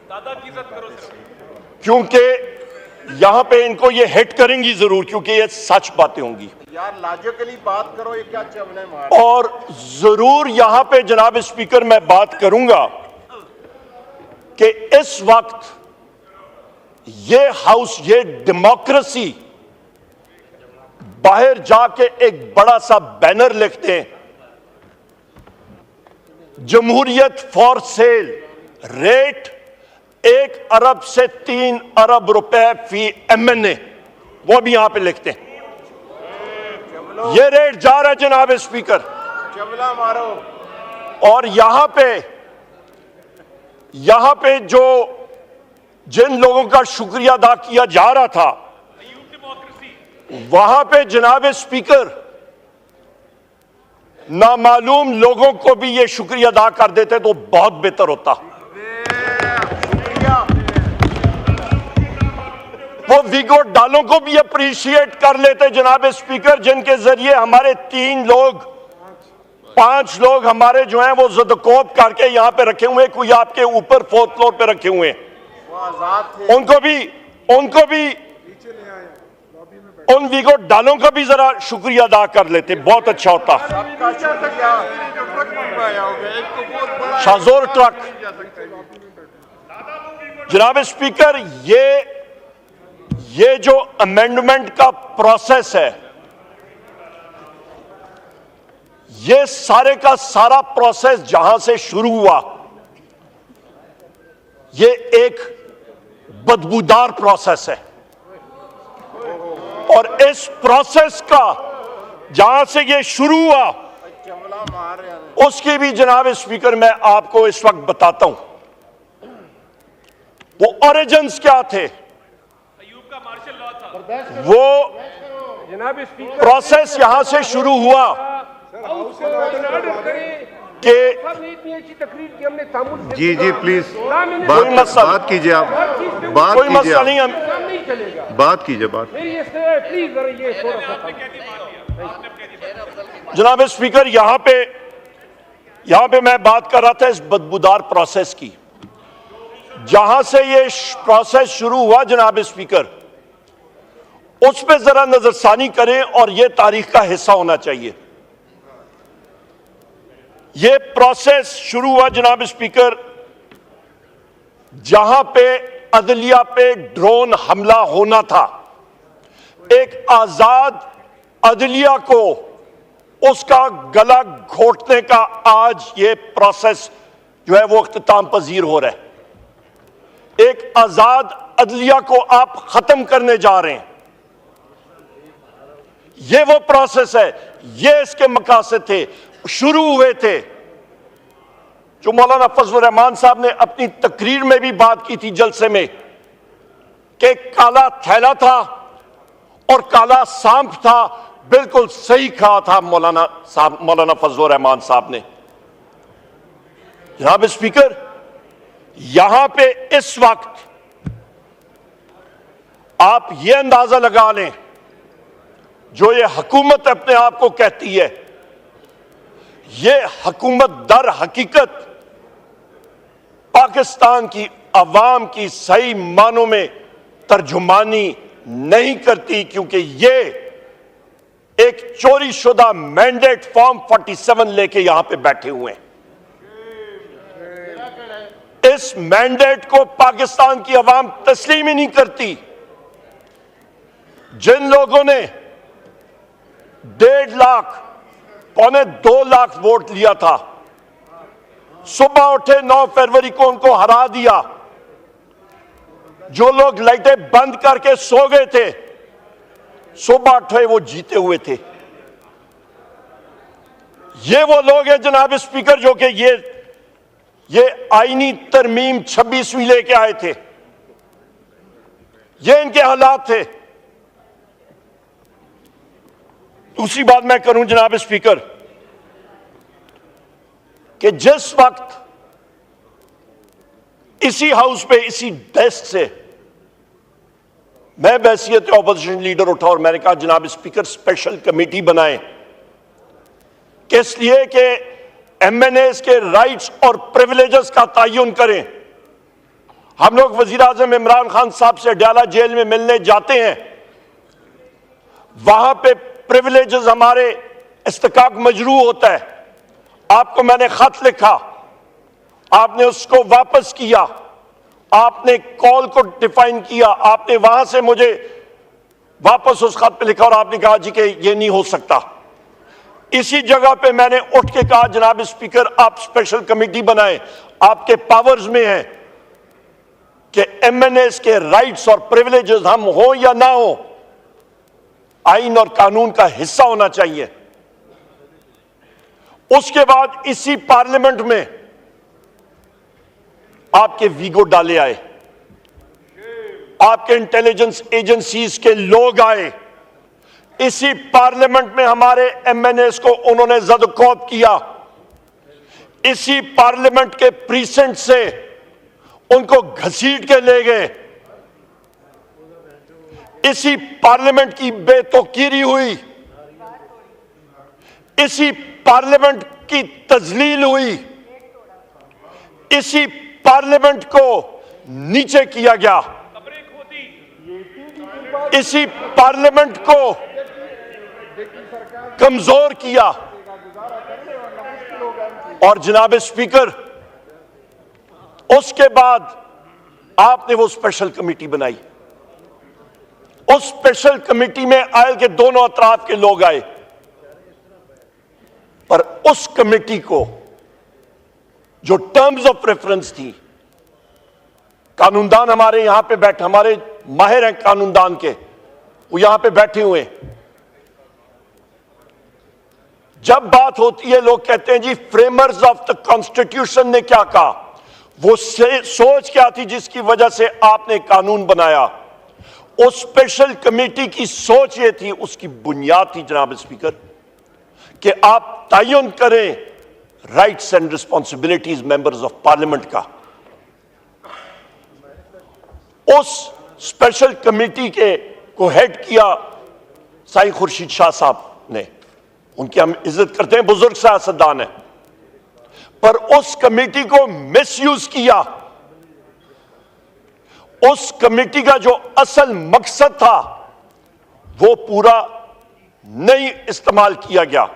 दादा की इज्जत करो सर। क्योंकि यहां पे इनको ये हिट करेंगी जरूर, क्योंकि ये सच बातें होंगी यार, लॉजिकली बात करो, ये क्या चवले मार। और जरूर यहां पे जनाब स्पीकर मैं बात करूंगा कि इस वक्त ये हाउस, ये डेमोक्रेसी बाहर जाके एक बड़ा सा बैनर लिखते हैं, जमहूरियत फॉर सेल, रेट 1 अरब से 3 अरब रुपए फी एमएनए, वो भी यहां पे लिखते हैं। ये रेट जा रहा है जनाब स्पीकर, चवला मारो। और यहां पे जो जिन लोगों का शुक्रिया अदा किया जा रहा था, वहां पे जनाब स्पीकर नामालूम लोगों को भी ये शुक्रिया अदा कर देते तो बहुत बेहतर होता। वो वीगो डालों को भी अप्रिशिएट कर लेते जनाब स्पीकर, जिनके जरिए हमारे 5 लोग हमारे जो हैं वो ज़दकोप करके यहां पे रखे हुए, कोई आपके ऊपर 4th फ्लोर पे रखे हुए हैं, उनको भी उन वीगो डालों का भी जरा शुक्रिया अदा कर लेते, बहुत अच्छा होता। शाहजोर ट्रक, जनाब स्पीकर, ये जो अमेंडमेंट का प्रोसेस है, ये सारे का सारा प्रोसेस जहां से शुरू हुआ, ये एक बदबूदार प्रोसेस है। और इस प्रोसेस का जहां से ये शुरू हुआ, उसकी भी जनाब स्पीकर मैं आपको इस वक्त बताता हूं वो ओरिजिन्स क्या थे। वो प्रोसेस यहां से शुरू हुआ कि जी प्लीज बात कीजिए, आप कोई मसला नहीं, हम बात कीजिए। जनाब स्पीकर, यहां पे मैं बात कर रहा था इस बदबूदार प्रोसेस की। जहां से ये प्रोसेस शुरू हुआ जनाब स्पीकर, उस पे जरा नजरसानी करें और ये तारीख का हिस्सा होना चाहिए। ये प्रोसेस शुरू हुआ जनाब स्पीकर जहां पे अदलिया पे ड्रोन हमला होना था। एक आजाद अदलिया को उसका गला घोटने का आज ये प्रोसेस जो है वो इख्तिताम पजीर हो रहा है। एक आजाद अदलिया को आप खत्म करने जा रहे हैं। ये वो प्रोसेस है, ये इसके मकासद थे, शुरू हुए थे, जो मौलाना फजलुर रहमान साहब ने अपनी तकरीर में भी बात की थी जलसे में, कि काला थैला था और काला सांप था। बिल्कुल सही कहा था मौलाना फजलुर रहमान साहब ने। जनाब स्पीकर, यहां पे इस वक्त आप ये अंदाजा लगा लें, जो ये हुकूमत अपने आप को कहती है, ये हुकूमत दर हकीकत पाकिस्तान की अवाम की सही मानों में तर्जुमानी नहीं करती, क्योंकि ये एक चोरी शुदा मैंडेट फॉर्म 47 लेके यहां पे बैठे हुए हैं। इस मैंडेट को पाकिस्तान की अवाम तस्लीम ही नहीं करती। जिन लोगों ने 1.5 लाख, 1.25 लाख वोट लिया था, सुबह उठे 9 फरवरी को उनको हरा दिया। जो लोग लाइटें बंद करके सो गए थे, सुबह उठे वो जीते हुए थे। ये वो लोग हैं जनाब स्पीकर, जो कि ये आईनी तरमीम 26वीं लेके आए थे। ये इनके हालात थे। दूसरी बात मैं करूं जनाब स्पीकर, कि जिस वक्त इसी हाउस पे, इसी डेस्क से मैं बैसियत ऑपोजिशन लीडर उठा और मैंने कहा जनाब स्पीकर स्पेशल कमेटी बनाएं, किस लिए कि एमएनएस के राइट्स और प्रिविलेजेस का तयन करें। हम लोग वजीर आजम इमरान खान साहब से अडयाला जेल में मिलने जाते हैं, वहां पे प्रिविलेजेस हमारे इस्तेकाक मजरू होता है। आपको मैंने खत लिखा, आपने उसको वापस किया, आपने कॉल को डिफाइन किया, आपने वहां से मुझे वापस उस खत पे लिखा और आपने कहा जी कि ये नहीं हो सकता। इसी जगह पे मैंने उठ के कहा जनाब स्पीकर आप स्पेशल कमेटी बनाएं, आपके पावर्स में है कि एमएनएस के राइट्स और प्रिविलेजेस हम हो या ना हो, आइन और कानून का हिस्सा होना चाहिए। उसके बाद इसी पार्लियामेंट में आपके वीगो डाले आए, आपके इंटेलिजेंस एजेंसीज के लोग आए, इसी पार्लियामेंट में हमारे एमएनएस को उन्होंने जदकौब किया, इसी पार्लियामेंट के प्रीसेंट से उनको घसीट के ले गए, इसी पार्लियामेंट की बेतौकीरी हुई, इसी पार्लियामेंट की तजलील हुई, इसी पार्लियामेंट को नीचे किया गया, इसी पार्लियामेंट को कमजोर किया। और जनाब स्पीकर, उसके बाद आपने वो स्पेशल कमेटी बनाई। उस स्पेशल कमेटी में आयल के दोनों अतराफ के लोग आए, पर उस कमेटी को जो टर्म्स ऑफ रेफरेंस थी, कानूनदान हमारे यहां पे बैठे, हमारे माहिर हैं कानूनदान के, वो यहां पे बैठे हुए, जब बात होती है लोग कहते हैं जी फ्रेमर्स ऑफ द कॉन्स्टिट्यूशन ने क्या कहा, वो सोच क्या थी जिसकी वजह से आपने कानून बनाया। उस स्पेशल कमेटी की सोच ये थी, उसकी बुनियाद थी जनाब स्पीकर, कि आप तयन करें rights and responsibilities members of parliament का। उस स्पेशल कमेटी के को हेड किया साईं खुर्शीद शाह साहब ने, उनकी हम इज्जत करते हैं, बुजुर्ग सियासतदान है, पर उस कमेटी को मिसयूज किया। उस कमेटी का जो असल मकसद था वो पूरा नहीं इस्तेमाल किया गया।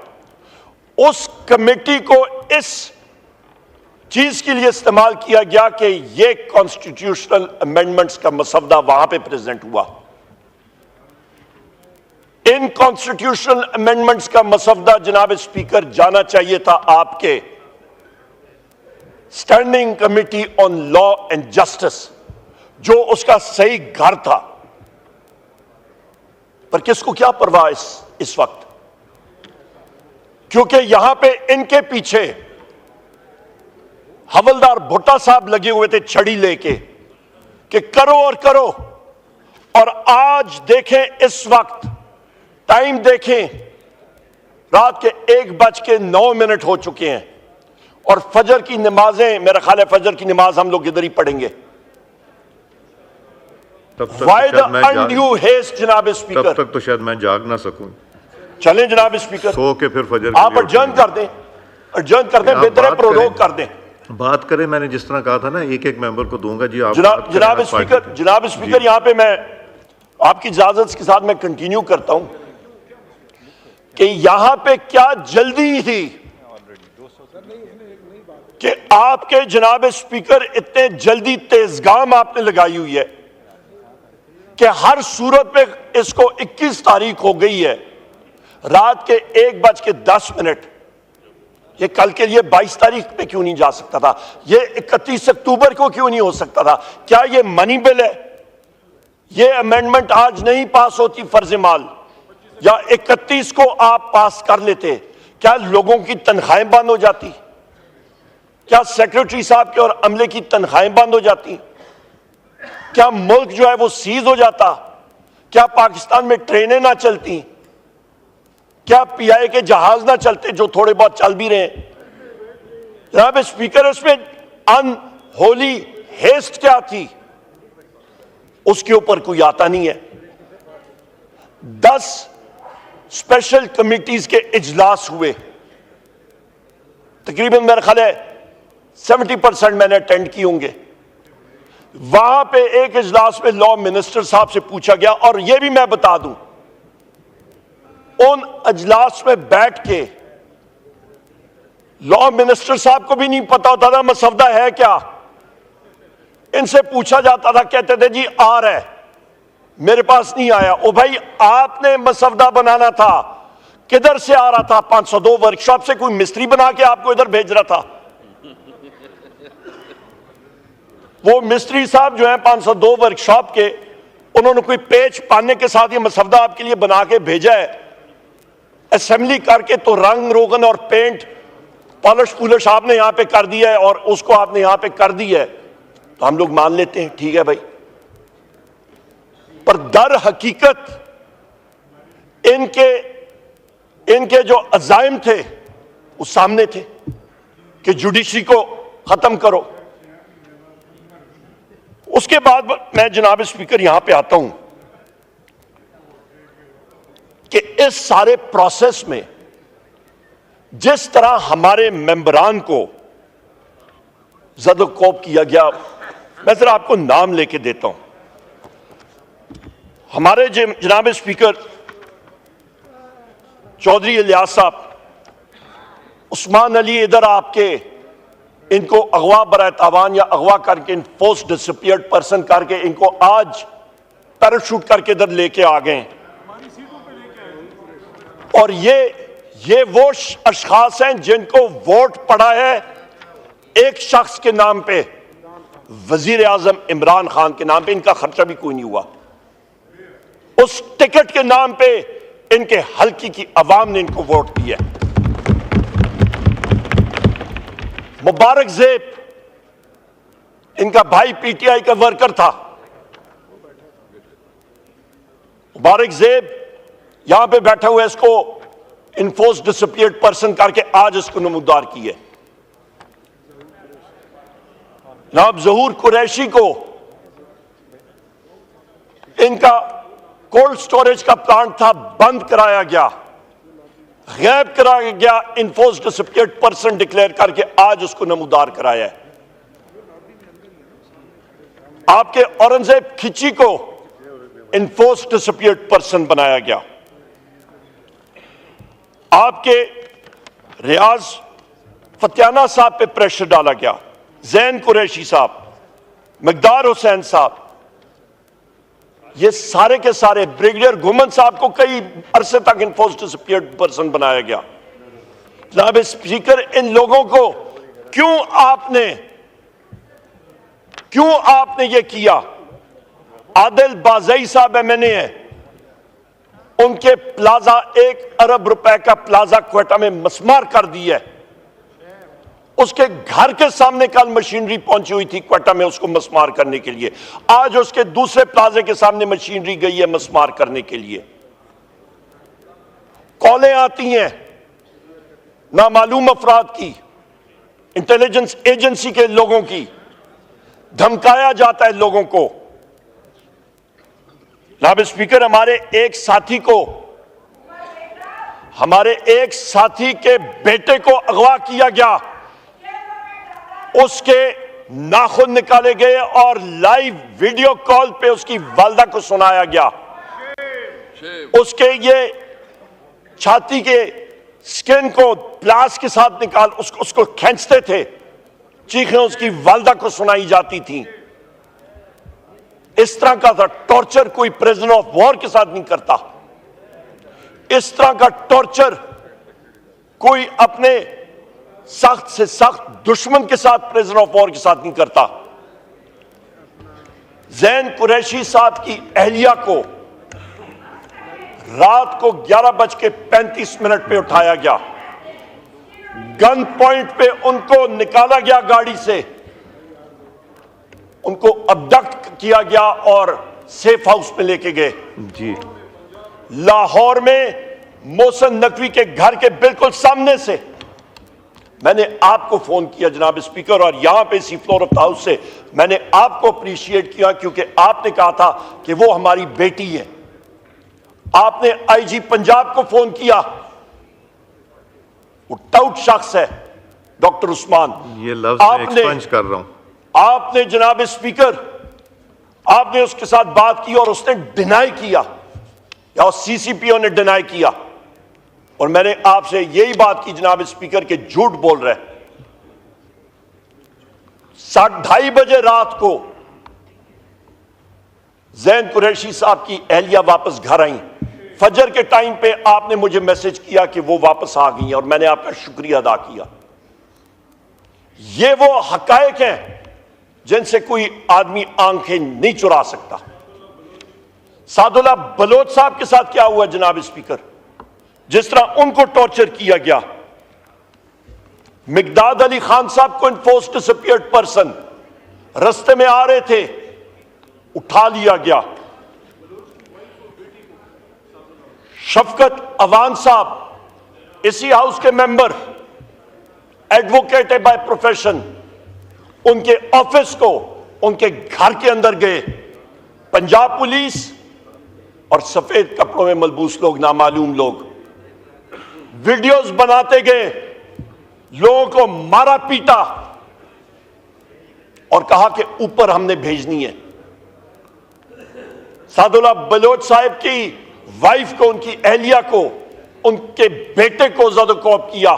उस कमेटी को इस चीज के लिए इस्तेमाल किया गया कि ये कॉन्स्टिट्यूशनल अमेंडमेंट्स का मसवदा वहां पे प्रेजेंट हुआ। इन कॉन्स्टिट्यूशनल अमेंडमेंट्स का मसवदा जनाब स्पीकर जाना चाहिए था आपके standing committee on law and justice, जो उसका सही घर था। पर किसको क्या परवाह इस वक्त, क्योंकि यहां पे इनके पीछे हवलदार भुट्टा साहब लगे हुए थे छड़ी लेके कि करो और करो। और आज देखें, इस वक्त टाइम देखें, रात के 1:09 हो चुके हैं और फजर की नमाजें, मेरा ख्याल है फजर की नमाज हम लोग इधर ही पढ़ेंगे। Why the undue haste जनाब स्पीकर? तब तक तो शायद मैं जाग ना सकूं। चलें जनाब स्पीकर, सो के फिर फजर आप अर्जन कर दें, अर्जन कर दें, बेहतर है प्रोरोग कर दें। बात करें, मैंने जिस तरह कहा था ना, एक एक मेंबर को दूंगा जी। आप जनाब स्पीकर यहां पे मैं आपकी इजाजत के साथ मैं कंटिन्यू करता हूं कि यहां पे क्या जल्दी थी कि आपके जनाब स्पीकर इतने जल्दी तेजगाम आपने लगाई हुई है कि हर सूरत में इसको 21 तारीख हो गई है, रात के 1:10। ये कल के लिए 22 तारीख पे क्यों नहीं जा सकता था? ये 31 अक्टूबर को क्यों नहीं हो सकता था? क्या ये मनी बिल है? ये अमेंडमेंट आज नहीं पास होती फर्ज माल, या 31 को आप पास कर लेते, क्या लोगों की तनख्वाहें बंद हो जाती? क्या सेक्रेटरी साहब के और अमले की तनख्वाहें बंद हो जाती? क्या मुल्क जो है वो सीज हो जाता? क्या पाकिस्तान में ट्रेनें ना चलती? क्या पीआई के जहाज ना चलते जो थोड़े बहुत चल भी रहे हैं? जनाब स्पीकर, इसमें अनहोली हेस्ट क्या थी उसके ऊपर कोई आता नहीं है। 10 स्पेशल कमिटीज के इजलास हुए, तकरीबन मेरा ख्याल है 70% मैंने अटेंड किए होंगे। वहां पे एक इजलास में लॉ मिनिस्टर साहब से पूछा गया, और यह भी मैं बता दूं, उन इजलास में बैठ के लॉ मिनिस्टर साहब को भी नहीं पता होता था मसवदा है क्या। इनसे पूछा जाता था, कहते थे जी आ रहा है, मेरे पास नहीं आया। ओ भाई, आपने मसवदा बनाना था, किधर से आ रहा था? 502 वर्कशॉप से कोई मिस्त्री बना के आपको इधर भेज रहा था? वो मिस्त्री साहब जो है 502 वर्कशॉप के, उन्होंने कोई पेच पाने के साथ ये मसवदा आपके लिए बना के भेजा है, असेंबली करके तो रंग रोगन और पेंट पॉलिश पुलिश आपने यहां पे कर दिया है और उसको आपने यहां पे कर दी है, तो हम लोग मान लेते हैं, ठीक है भाई। पर दर हकीकत इनके जो अजाइम थे वो सामने थे कि जुडिशरी को खत्म करो। उसके बाद मैं जनाब स्पीकर यहां पे आता हूं कि इस सारे प्रोसेस में जिस तरह हमारे मेंबरान को ज़द-ओ-कोब किया गया, मैं जरा आपको नाम लेके देता हूं। हमारे जनाब स्पीकर चौधरी इलियास साहब, उस्मान अली इधर आपके, इनको अगवा बराए तावान या अगवा करके फोर्स डिसअपीयर्ड पर्सन करके इनको आज पैराशूट करके इधर लेके आ गए। और ये वो अशखास हैं जिनको वोट पड़ा है एक शख्स के नाम पे, वजीर आजम इमरान खान के नाम पे, इनका खर्चा भी कोई नहीं हुआ। उस टिकट के नाम पे इनके हल्की की अवाम ने इनको वोट दिया। मुबारक ज़ेब, इनका भाई पीटीआई का वर्कर था। मुबारक ज़ेब यहां पे बैठा हुआ है, इसको इन्फोर्स डिसअपीयर्ड पर्सन करके आज इसको नमूदार किया। जनाब ज़हूर कुरैशी को इनका कोल्ड स्टोरेज का प्लांट था, बंद कराया गया, गैब कराया गया, इन्फोर्स डिसअपीयर्ड पर्सन डिक्लेयर करके आज उसको नमूदार कराया है। आपके औरंगजेब खिची को इन्फोर्स डिसअपीयर्ड पर्सन बनाया गया। आपके रियाज फतियाना साहब पे प्रेशर डाला गया, जैन कुरैशी साहब, मकदार हुसैन साहब, ये सारे के सारे, ब्रिगेडियर घुमन साहब को कई अरसे तक इन्फोर्स डिसअपीयर्ड पर्सन बनाया गया। जनाब स्पीकर, इन लोगों को क्यों आपने ये किया? आदिल बाजई साहब एमएनए है, उनके प्लाजा 1 अरब रुपए का प्लाजा क्वेटा में मसमार कर दिया है। उसके घर के सामने कल मशीनरी पहुंची हुई थी क्वेटा में उसको मसमार करने के लिए, आज उसके दूसरे प्लाजे के सामने मशीनरी गई है मसमार करने के लिए। कॉलें आती हैं नामालूम अफराद की, इंटेलिजेंस एजेंसी के लोगों की, धमकाया जाता है लोगों को। जनाब स्पीकर, हमारे एक साथी के बेटे को अगवा किया गया, उसके नाखून निकाले गए और लाइव वीडियो कॉल पे उसकी वालदा को सुनाया गया। उसके ये छाती के स्किन को प्लास के साथ निकाल उसको खींचते थे, चीखें उसकी वालदा को सुनाई जाती थी। इस तरह का था टॉर्चर कोई प्रिजनर ऑफ वॉर के साथ नहीं करता। इस तरह का टॉर्चर कोई अपने सख्त से सख्त दुश्मन के साथ, प्रिजनर ऑफ वॉर के साथ नहीं करता। जैन कुरैशी साहब की अहलिया को रात को 11:35 पे उठाया गया, गन पॉइंट पे उनको निकाला गया गाड़ी से, उनको अबडक्ट किया गया और सेफ हाउस में लेके गए। जी, लाहौर में मोहसिन नकवी के घर के बिल्कुल सामने से मैंने आपको फोन किया जनाब स्पीकर, और यहां पे इसी फ्लोर ऑफ द हाउस से मैंने आपको अप्रिशिएट किया क्योंकि आपने कहा था कि वो हमारी बेटी है। आपने आईजी पंजाब को फोन किया, वो टाउट शख्स है डॉक्टर उस्मान, ये लफ्ज मैं एक्सपंज कर रहा हूं। आपने जनाब स्पीकर आपने उसके साथ बात की और उसने डिनाई किया, या सीसीपीओ ने डिनाई किया, और मैंने आपसे यही बात की जनाब स्पीकर के झूठ बोल रहे। 2:30 बजे रात को जैन कुरैशी साहब की अहलिया वापस घर आई। फजर के टाइम पे आपने मुझे मैसेज किया कि वो वापस आ गई हैं, और मैंने आपका शुक्रिया अदा किया। ये वो हकायक हैं जिनसे कोई आदमी आंखें नहीं चुरा सकता। सादुल्लाह बलोच साहब के साथ क्या हुआ जनाब स्पीकर, जिस तरह उनको टॉर्चर किया गया। मिकदाद अली खान साहब को इन्फोर्स्ड डिसअपीयर्ड पर्सन रास्ते में आ रहे थे, उठा लिया गया। शफकत अवान साहब इसी हाउस के मेंबर, एडवोकेट है बाय प्रोफेशन, उनके ऑफिस को, उनके घर के अंदर गए पंजाब पुलिस और सफेद कपड़ों में मलबूस लोग, नामालूम लोग, वीडियोस बनाते गए, लोगों को मारा पीटा और कहा कि ऊपर हमने भेजनी है। सादुल्लाह बलोच साहब की वाइफ को, उनकी अहलिया को, उनके बेटे को ज़द-ओ-कौब किया,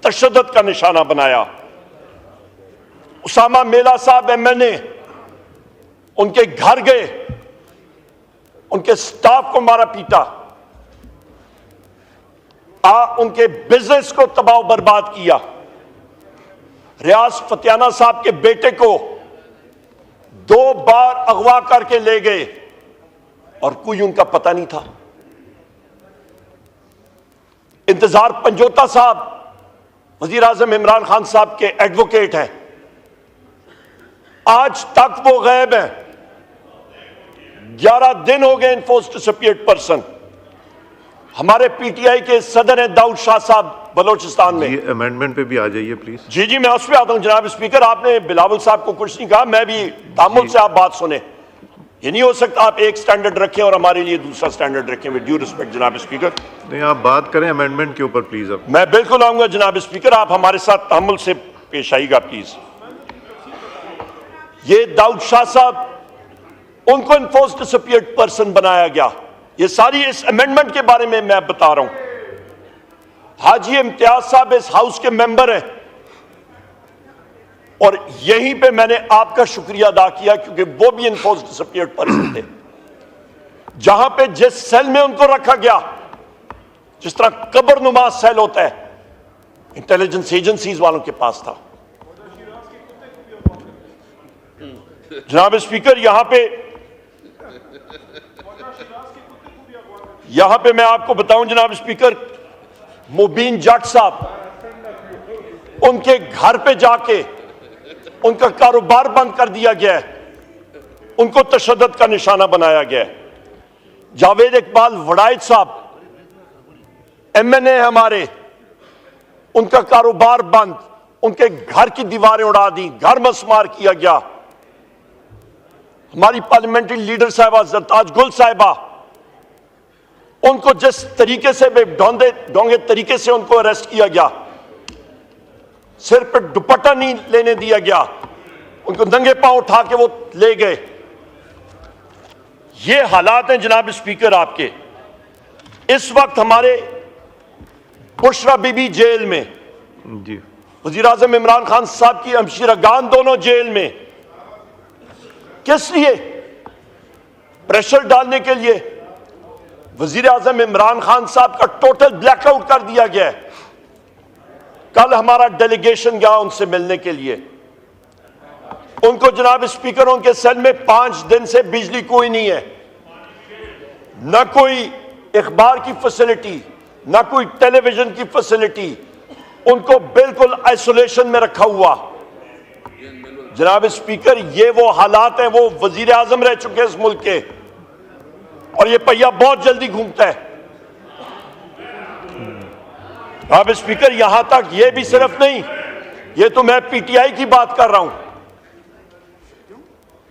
तशद्दुद का निशाना बनाया। उसामा मेला साहब एमएनए, उनके घर गए, उनके स्टाफ को मारा पीटा, उनके बिजनेस को तबाह बर्बाद किया। रियाज फतियाना साहब के बेटे को 2 बार अगवा करके ले गए और कोई उनका पता नहीं था। इंतजार पंजोता साहब वजीर आजम इमरान खान साहब के एडवोकेट हैं, आज तक वो गायब हैं। 11 दिन हो गए इन्फोर्स्ड डिसअपीयर्ड पर्सन। हमारे पीटीआई के सदर हैं दाऊद शाह साहब बलोचिस्तान में। अमेंडमेंट पे भी आ जाइए प्लीज। जी जी, मैं उस पर आता हूं जनाब स्पीकर। आपने बिलावल साहब को कुछ नहीं कहा, मैं भी तामुल से आप बात सुने। ये नहीं हो सकता आप एक स्टैंडर्ड रखें और हमारे लिए दूसरा स्टैंडर्ड रखें। विद ड्यू रिस्पेक्ट जनाब स्पीकर, नहीं आप बात करें अमेंडमेंट के ऊपर प्लीज। अब मैं बिल्कुल आऊंगा जनाब स्पीकर, आप हमारे साथ तामुल से पेश आइएगा प्लीज। ये दाऊद शाह साहब, उनको इन्फोर्स्ड डिसअपीयर्ड पर्सन बनाया गया। ये सारी इस अमेंडमेंट के बारे में मैं बता रहा हूं। हाजी इम्तियाज साहब इस हाउस के मेंबर हैं, और यहीं पे मैंने आपका शुक्रिया अदा किया क्योंकि वो भी इन्फोर्स्ड डिसअपीयर्ड पर्सन थे। जहां पे जिस सेल में उनको रखा गया, जिस तरह कब्रनुमा सेल होता है, इंटेलिजेंस एजेंसीज वालों के पास था। जनाब स्पीकर, यहां पे मैं आपको बताऊं जनाब स्पीकर, मुबीन जट साहब, उनके घर पे जाके उनका कारोबार बंद कर दिया गया है, उनको तशद्दुद का निशाना बनाया गया है। जावेद इकबाल वड़ाइद साहब एमएनए हमारे, उनका कारोबार बंद, उनके घर की दीवारें उड़ा दी, घर मसमार किया गया। हमारी पार्लियामेंट्री लीडर साहिबा जरताज गुल साहिबा, उनको जिस तरीके से ढोंगे तरीके से उनको अरेस्ट किया गया, सिर पे दुपट्टा नहीं लेने दिया गया, उनको नंगे पांव उठा के वो ले गए। ये हालात हैं जनाब स्पीकर आपके। इस वक्त हमारे बुशरा बीबी जेल में, जी वजीर आजम इमरान खान साहब की हमशीरागान दोनों जेल में। किस लिए? प्रेशर डालने के लिए। वजीर आजम इमरान खान साहब का टोटल ब्लैकआउट कर दिया गया है। कल हमारा डेलीगेशन गया उनसे मिलने के लिए। उनको जनाब स्पीकर, उनके सेल में 5 दिन से बिजली कोई नहीं है, न कोई अखबार की फैसिलिटी, न कोई टेलीविजन की फैसिलिटी, उनको बिल्कुल आइसोलेशन में रखा हुआ। जनाब स्पीकर, ये वो हालात हैं, वो वजीर आजम रह चुके हैं इस मुल्क के, और ये पहिया बहुत जल्दी घूमता है। जनाब स्पीकर, यहां तक ये भी सिर्फ नहीं, ये तो मैं पीटीआई की बात कर रहा हूं।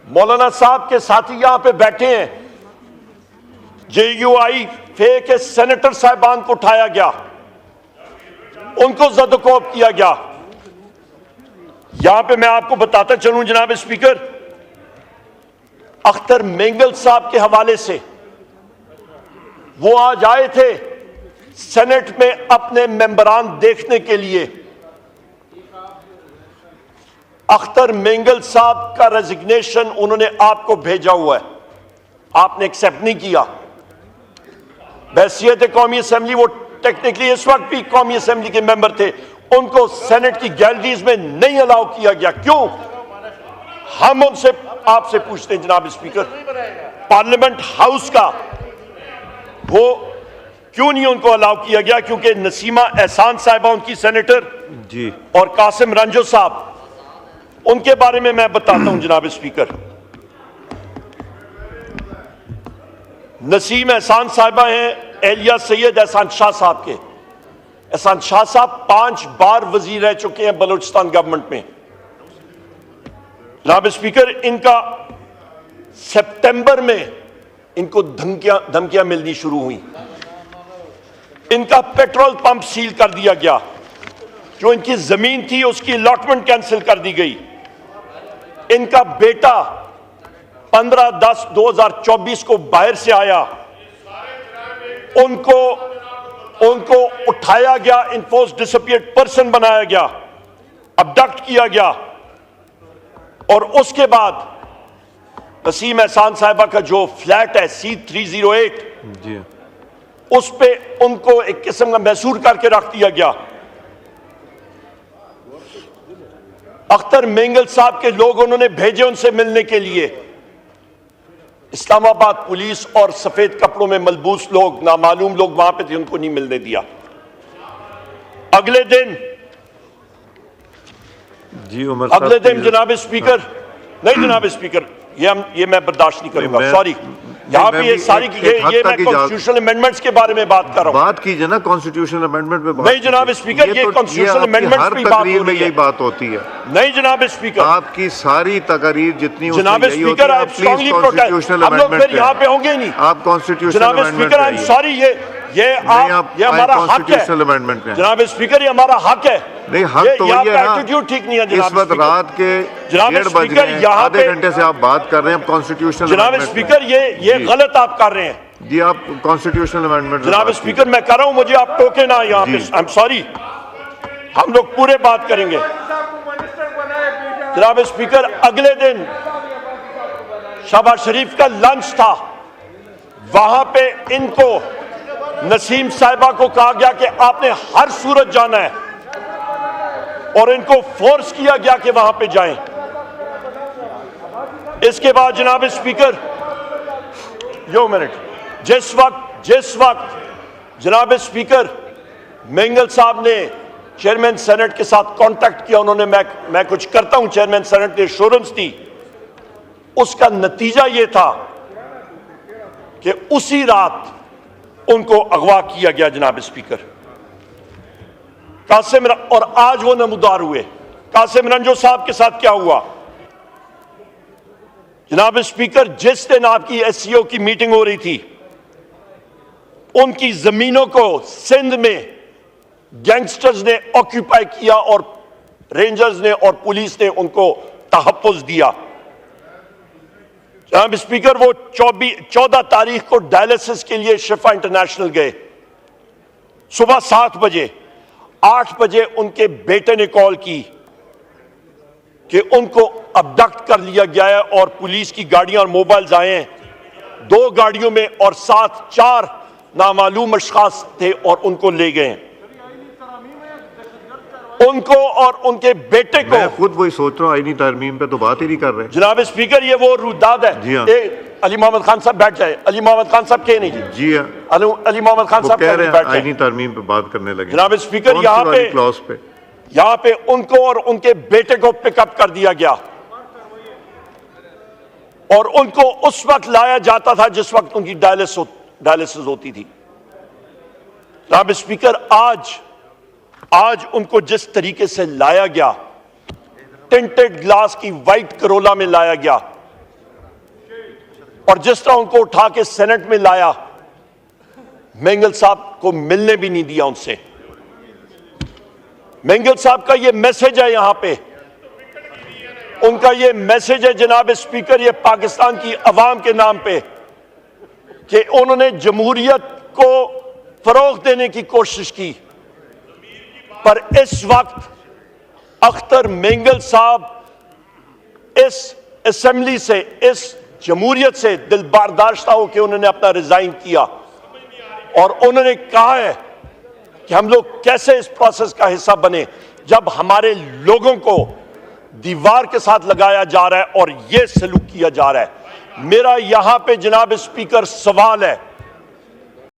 मौलाना साहब के साथी यहां पे बैठे हैं, जेयूआई फे के सेनेटर साहिबान को उठाया गया, उनको ज़द-ओ-कौब किया गया। यहां पे मैं आपको बताता चलूं जनाब स्पीकर, अख्तर मेंगल साहब के हवाले से वो आज आए थे सेनेट में अपने मेंबरान देखने के लिए। अख्तर मेंगल साहब का रेजिग्नेशन उन्होंने आपको भेजा हुआ है, आपने एक्सेप्ट नहीं किया। बहसियत कौमी असेंबली वो टेक्निकली इस वक्त भी कौमी असेंबली के मेंबर थे, उनको सेनेट की गैलरीज में नहीं अलाउ किया गया। क्यों? हम उनसे आपसे पूछते हैं जनाब स्पीकर, पार्लियामेंट हाउस का वो क्यों नहीं उनको अलाउ किया गया? क्योंकि नसीमा एहसान साहिबा उनकी सेनेटर जी और कासिम रंजो साहब, उनके बारे में मैं बताता हूं जनाब स्पीकर। नसीम एहसान साहिबा हैं एहलिया सैयद एहसान शाह साहब के। एहसान शाह साहब 5 बार वजीर रह चुके हैं बलूचिस्तान गवर्नमेंट में। जनाब स्पीकर, इनका सितंबर में इनको धमकियां मिलनी शुरू हुई। इनका पेट्रोल पंप सील कर दिया गया, जो इनकी जमीन थी उसकी अलॉटमेंट कैंसिल कर दी गई। इनका बेटा 15/10/2024 को बाहर से आया, उनको उठाया गया, इन्फोर्स डिसअपियर्ड पर्सन बनाया गया, अबडक्ट किया गया। और उसके बाद नसीम एहसान साहिबा का जो फ्लैट है C308 जी उस पे उनको एक किस्म का मैसूर करके रख दिया गया। अख्तर मेंगल साहब के लोग उन्होंने भेजे उनसे मिलने के लिए। इस्लामाबाद पुलिस और सफेद कपड़ों में मलबूस लोग, नामालूम लोग वहां पे थे, उनको नहीं मिलने दिया। अगले दिन जी उमर अगले दिन जनाब स्पीकर, नहीं जनाब स्पीकर, ये मैं बर्दाश्त नहीं करूंगा, सॉरी। यहाँ पे ये सारी ये मैं कॉन्स्टिट्यूशनल अमेंडमेंट्स के बारे में बात कर रहा हूँ। बात कीजिए ना कॉन्स्टिट्यूशनल अमेंडमेंट पे। नहीं जनाब स्पीकर, ये कॉन्स्टिट्यूशनल अमेंडमेंट्स पे बात हो रही है। यही बात होती है। नहीं जनाब स्पीकर, आपकी सारी तकरीर जितनी जनाब स्पीकर, आप स्ट्रांगली प्रोटेस्ट, हम लोग फिर यहाँ पे होंगे नहीं। आप कॉन्स्टिट्यूशनल जनाब स्पीकर, आई एम सॉरी, ये हमारा हक है जनाब स्पीकर, ये हमारा हक है। नहीं हक तो ये है ना, एटीट्यूड ठीक नहीं है इस वक्त रात के 1:30 बज रहे हैं, आधे घंटे से आप बात कर रहे हैं कॉन्स्टिट्यूशनल। जनाब स्पीकर, ये गलत आप कर रहे हैं जी। आप कॉन्स्टिट्यूशनल अमेंडमेंट जनाब स्पीकर, मैं कर रहा हूं, मुझे आप टोके ना यहाँ पे। आई एम सॉरी, हम लोग पूरे बात करेंगे। जनाब स्पीकर, अगले दिन शहबाज शरीफ का लंच था, वहां पे इनको नसीम साहिबा को कहा गया कि आपने हर सूरत जाना है, और इनको फोर्स किया गया कि वहां पे जाएं। इसके बाद जनाब स्पीकर, यो मिनट, जिस वक्त जनाब स्पीकर मेंगल साहब ने चेयरमैन सेनेट के साथ कांटेक्ट किया, उन्होंने मैं कुछ करता हूं, चेयरमैन सेनेट ने एश्योरेंस दी, उसका नतीजा यह था कि उसी रात उनको अगवा किया गया जनाब स्पीकर। कासिम और आज वो नमूदार हुए। कासिम रंजो साहब के साथ क्या हुआ जनाब स्पीकर? जिस दिन आपकी एससीओ की मीटिंग हो रही थी, उनकी जमीनों को सिंध में गैंगस्टर्स ने ऑक्यूपाई किया और रेंजर्स ने और पुलिस ने उनको तहफ्फुज दिया। जनाब स्पीकर, वो 14 तारीख को डायलिसिस के लिए शिफा इंटरनेशनल गए, सुबह 7 बजे। 8 बजे उनके बेटे ने कॉल की कि उनको अबडक्ट कर लिया गया है और पुलिस की गाड़ियां और मोबाइल्स आए हैं 2 गाड़ियों में, और साथ 4 नामालूम अशखास थे और उनको ले गए। उनको और उनके बेटे को, मैं खुद वही सोच रहा हूँ, आईनी तरमीम पे तो बात ही नहीं कर रहे जनाब स्पीकर। ये वो रुदाद है। जी हाँ। अली मोहम्मद खान साहब बैठ जाए। अली मोहम्मद खान साहब कह नहीं जी हाँ, अली मोहम्मद खान साहब कह रहे हैं बैठ जाए। आईनी तरमीम पे बात करने लगे जनाब स्पीकर, यहाँ पे उनको और उनके बेटे को पिकअप कर दिया गया और उनको उस वक्त लाया जाता था जिस वक्त उनकी डायलिसिस होती थी। जनाब स्पीकर, आज उनको जिस तरीके से लाया गया, टिंटेड ग्लास की वाइट करोला में लाया गया, और जिस तरह उनको उठा के सेनेट में लाया, मेंगल साहब को मिलने भी नहीं दिया उनसे। मेंगल साहब का ये मैसेज है यहां पे, उनका ये मैसेज है जनाब स्पीकर, ये पाकिस्तान की अवाम के नाम पे, कि उन्होंने जमहूरियत को फरोग देने की कोशिश की, पर इस वक्त अख्तर मेंगल साहब इस असेंबली से, इस जमहूरियत से दिल बर्दाश्त हो कि उन्होंने अपना रिजाइन किया और उन्होंने कहा है कि हम लोग कैसे इस प्रोसेस का हिस्सा बने जब हमारे लोगों को दीवार के साथ लगाया जा रहा है और यह सलूक किया जा रहा है। मेरा यहां पे जनाब स्पीकर सवाल है